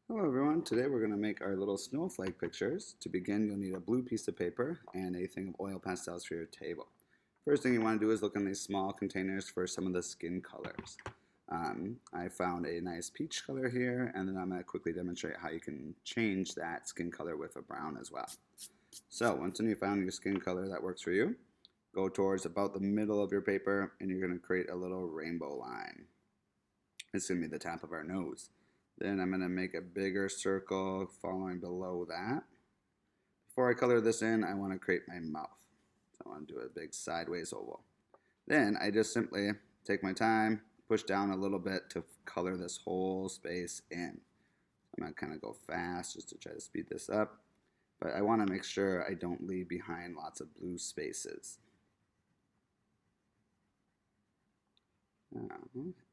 Hello everyone, today we're going to make our little snowflake pictures. To begin, you'll need a blue piece of paper and a thing of oil pastels for your table. First thing you want to do is look in these small containers for some of the skin colors. I found a nice peach color here, and then I'm going to quickly demonstrate how you can change that skin color with a brown as well. So once you found your skin color that works for you, go towards about the middle of your paper and you're going to create a little rainbow line. It's going to be the top of our nose. Then I'm going to make a bigger circle following below that. Before I color this in, I want to create my mouth. So I want to do a big sideways oval. Then I just simply take my time, push down a little bit to color this whole space in. I'm going to kind of go fast just to try to speed this up. But I want to make sure I don't leave behind lots of blue spaces.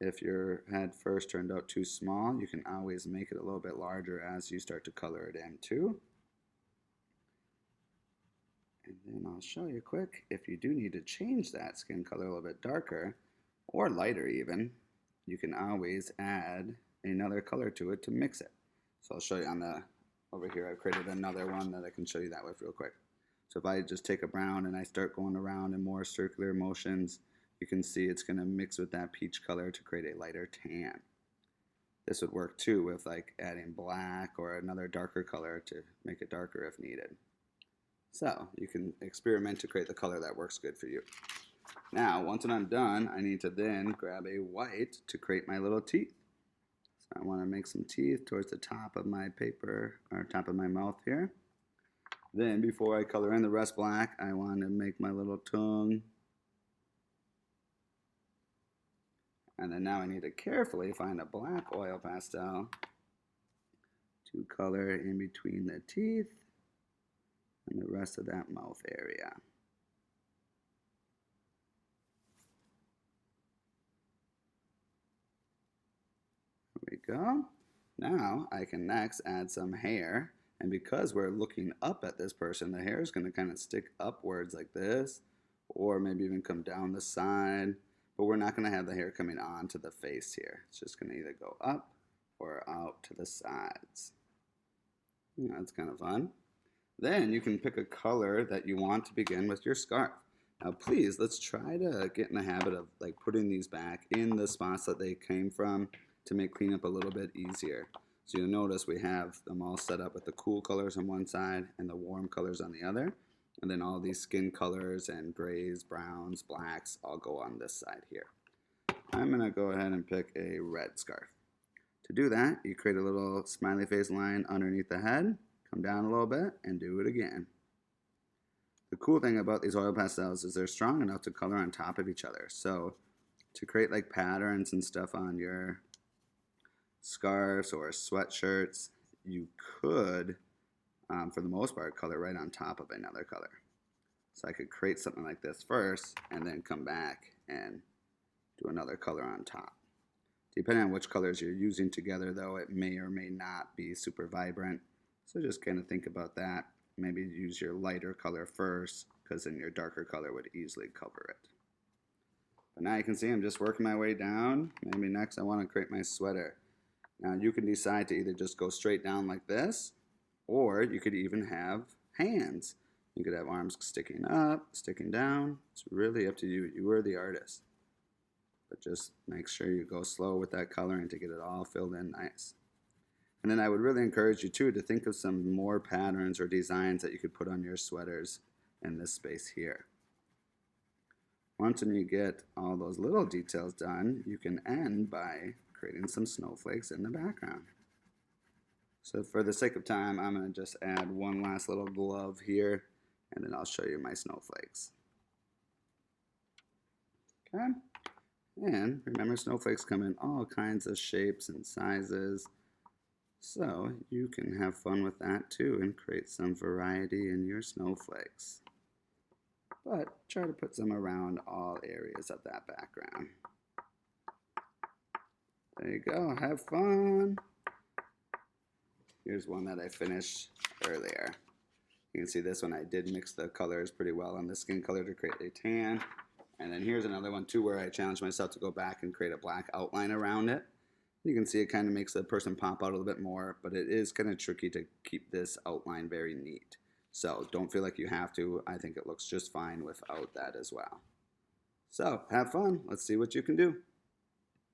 If your head first turned out too small, you can always make it a little bit larger as you start to color it in too. And then I'll show you quick, if you do need to change that skin color a little bit darker or lighter even, you can always add another color to it to mix it. So I'll show you over here I've created another one that I can show you that with real quick. So if I just take a brown and I start going around in more circular motions, you can see it's going to mix with that peach color to create a lighter tan. This would work too with like adding black or another darker color to make it darker if needed. So you can experiment to create the color that works good for you. Now, once I'm done, I need to then grab a white to create my little teeth. So I want to make some teeth towards the top of my paper, or top of my mouth here. Then before I color in the rest black, I want to make my little tongue. And then now I need to carefully find a black oil pastel to color in between the teeth and the rest of that mouth area. There we go. Now I can next add some hair, and because we're looking up at this person, the hair is going to kind of stick upwards like this, or maybe even come down the side. But we're not going to have the hair coming onto the face here. It's just going to either go up or out to the sides. That's kind of fun. Then you can pick a color that you want to begin with your scarf. Now please, let's try to get in the habit of like putting these back in the spots that they came from to make cleanup a little bit easier. So you'll notice we have them all set up with the cool colors on one side and the warm colors on the other. And then all these skin colors and grays, browns, blacks all go on this side here. I'm going to go ahead and pick a red scarf. To do that, you create a little smiley face line underneath the head, come down a little bit, and do it again. The cool thing about these oil pastels is they're strong enough to color on top of each other. So to create like patterns and stuff on your scarves or sweatshirts, you could for the most part, color right on top of another color. So I could create something like this first and then come back and do another color on top. Depending on which colors you're using together though, it may or may not be super vibrant. So just kind of think about that. Maybe use your lighter color first, because then your darker color would easily cover it. But now you can see I'm just working my way down. Maybe next I want to create my sweater. Now you can decide to either just go straight down like this, or you could even have hands. You could have arms sticking up, sticking down. It's really up to you. You are the artist. But just make sure you go slow with that coloring to get it all filled in nice. And then I would really encourage you too to think of some more patterns or designs that you could put on your sweaters in this space here. Once you get all those little details done, you can end by creating some snowflakes in the background. So for the sake of time, I'm going to just add one last little glove here, and then I'll show you my snowflakes. Okay, and remember snowflakes come in all kinds of shapes and sizes, so you can have fun with that too and create some variety in your snowflakes. But try to put some around all areas of that background. There you go, have fun! Here's one that I finished earlier. You can see this one, I did mix the colors pretty well on the skin color to create a tan. And then here's another one too where I challenged myself to go back and create a black outline around it. You can see it kind of makes the person pop out a little bit more, but it is kind of tricky to keep this outline very neat. So don't feel like you have to. I think it looks just fine without that as well. So have fun. Let's see what you can do.